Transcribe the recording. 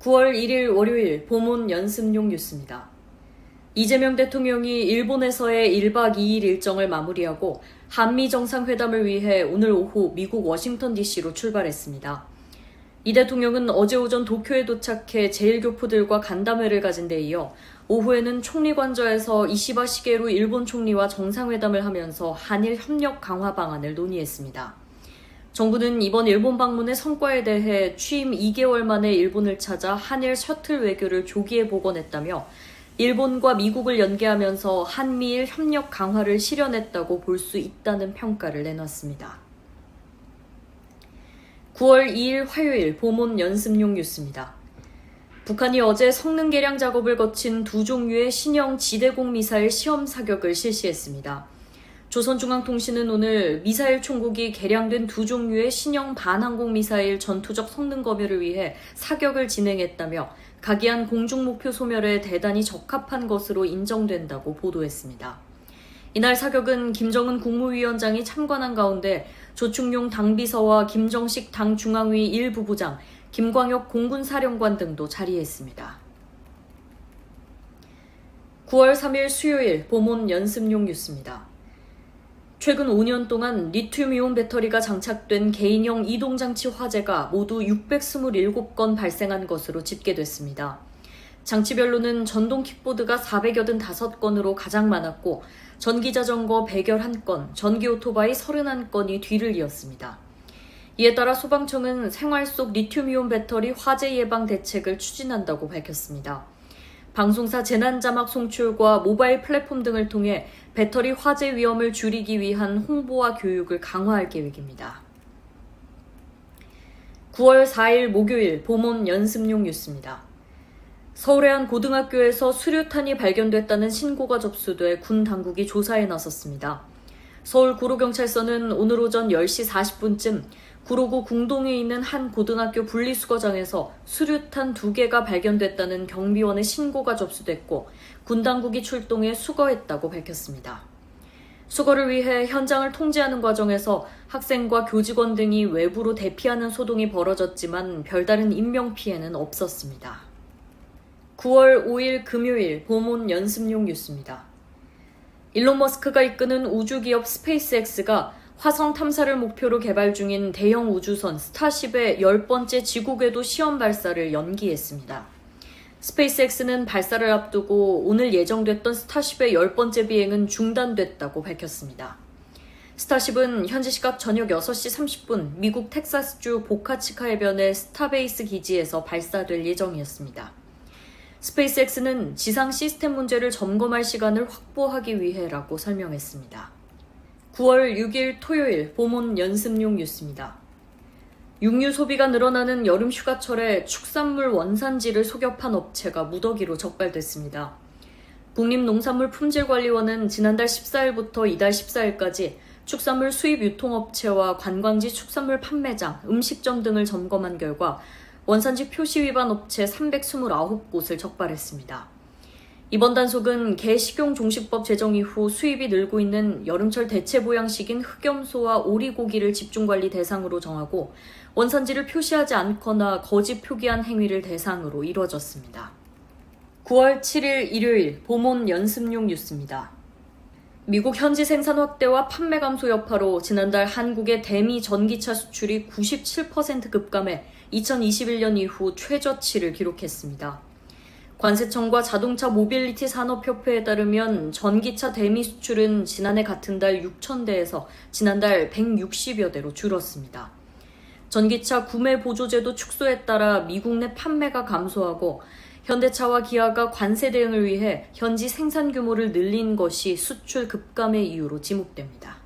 9월 1일 월요일 보문 연습용 뉴스입니다. 이재명 대통령이 일본에서의 1박 2일 일정을 마무리하고 한미 정상회담을 위해 오늘 오후 미국 워싱턴 DC로 출발했습니다. 이 대통령은 어제 오전 도쿄에 도착해 제1교포들과 간담회를 가진 데 이어 오후에는 총리관저에서 이시바 시게루 일본 총리와 정상회담을 하면서 한일 협력 강화 방안을 논의했습니다. 정부는 이번 일본 방문의 성과에 대해 취임 2개월 만에 일본을 찾아 한일 셔틀 외교를 조기에 복원했다며 일본과 미국을 연계하면서 한미일 협력 강화를 실현했다고 볼 수 있다는 평가를 내놨습니다. 9월 2일 화요일 보문 연습용 뉴스입니다. 북한이 어제 성능 개량 작업을 거친 두 종류의 신형 지대공 미사일 시험 사격을 실시했습니다. 조선중앙통신은 오늘 미사일 총국이 개량된 두 종류의 신형 반항공 미사일 전투적 성능 검열을 위해 사격을 진행했다며 각이한 공중목표 소멸에 대단히 적합한 것으로 인정된다고 보도했습니다. 이날 사격은 김정은 국무위원장이 참관한 가운데 조충용 당비서와 김정식 당 중앙위 1부부장, 김광혁 공군사령관 등도 자리했습니다. 9월 3일 수요일 보문 연습용 뉴스입니다. 최근 5년 동안 리튬이온 배터리가 장착된 개인형 이동장치 화재가 모두 627건 발생한 것으로 집계됐습니다. 장치별로는 전동 킥보드가 485건으로 가장 많았고 전기자전거 111건, 전기오토바이 31건이 뒤를 이었습니다. 이에 따라 소방청은 생활 속 리튬이온 배터리 화재 예방 대책을 추진한다고 밝혔습니다. 방송사 재난자막 송출과 모바일 플랫폼 등을 통해 배터리 화재 위험을 줄이기 위한 홍보와 교육을 강화할 계획입니다. 9월 4일 목요일 보문 연습용 뉴스입니다. 서울의 한 고등학교에서 수류탄이 발견됐다는 신고가 접수돼 군 당국이 조사에 나섰습니다. 서울 구로경찰서는 오늘 오전 10시 40분쯤 구로구 궁동에 있는 한 고등학교 분리수거장에서 수류탄 2개가 발견됐다는 경비원의 신고가 접수됐고 군 당국이 출동해 수거했다고 밝혔습니다. 수거를 위해 현장을 통제하는 과정에서 학생과 교직원 등이 외부로 대피하는 소동이 벌어졌지만 별다른 인명피해는 없었습니다. 9월 5일 금요일 보문 연습용 뉴스입니다. 일론 머스크가 이끄는 우주기업 스페이스X가 화성 탐사를 목표로 개발 중인 대형 우주선 스타쉽의 10번째 지구궤도 시험 발사를 연기했습니다. 스페이스X는 발사를 앞두고 오늘 예정됐던 스타쉽의 10번째 비행은 중단됐다고 밝혔습니다. 스타쉽은 현지 시각 저녁 6시 30분 미국 텍사스주 보카치카 해변의 스타베이스 기지에서 발사될 예정이었습니다. 스페이스X는 지상 시스템 문제를 점검할 시간을 확보하기 위해라고 설명했습니다. 9월 6일 토요일 보문 연습용 뉴스입니다. 육류 소비가 늘어나는 여름 휴가철에 축산물 원산지를 속여 판 업체가 무더기로 적발됐습니다. 국립농산물품질관리원은 지난달 14일부터 이달 14일까지 축산물 수입 유통업체와 관광지 축산물 판매장, 음식점 등을 점검한 결과 원산지 표시 위반 업체 329곳을 적발했습니다. 이번 단속은 개식용종식법 제정 이후 수입이 늘고 있는 여름철 대체 보양식인 흑염소와 오리고기를 집중관리 대상으로 정하고 원산지를 표시하지 않거나 거짓 표기한 행위를 대상으로 이뤄졌습니다. 9월 7일 일요일 보문 연습용 뉴스입니다. 미국 현지 생산 확대와 판매 감소 여파로 지난달 한국의 대미 전기차 수출이 97% 급감해 2021년 이후 최저치를 기록했습니다. 관세청과 자동차 모빌리티 산업협회에 따르면 전기차 대미 수출은 지난해 같은 달 6,000대에서 지난달 160여 대로 줄었습니다. 전기차 구매 보조제도 축소에 따라 미국 내 판매가 감소하고 현대차와 기아가 관세 대응을 위해 현지 생산 규모를 늘린 것이 수출 급감의 이유로 지목됩니다.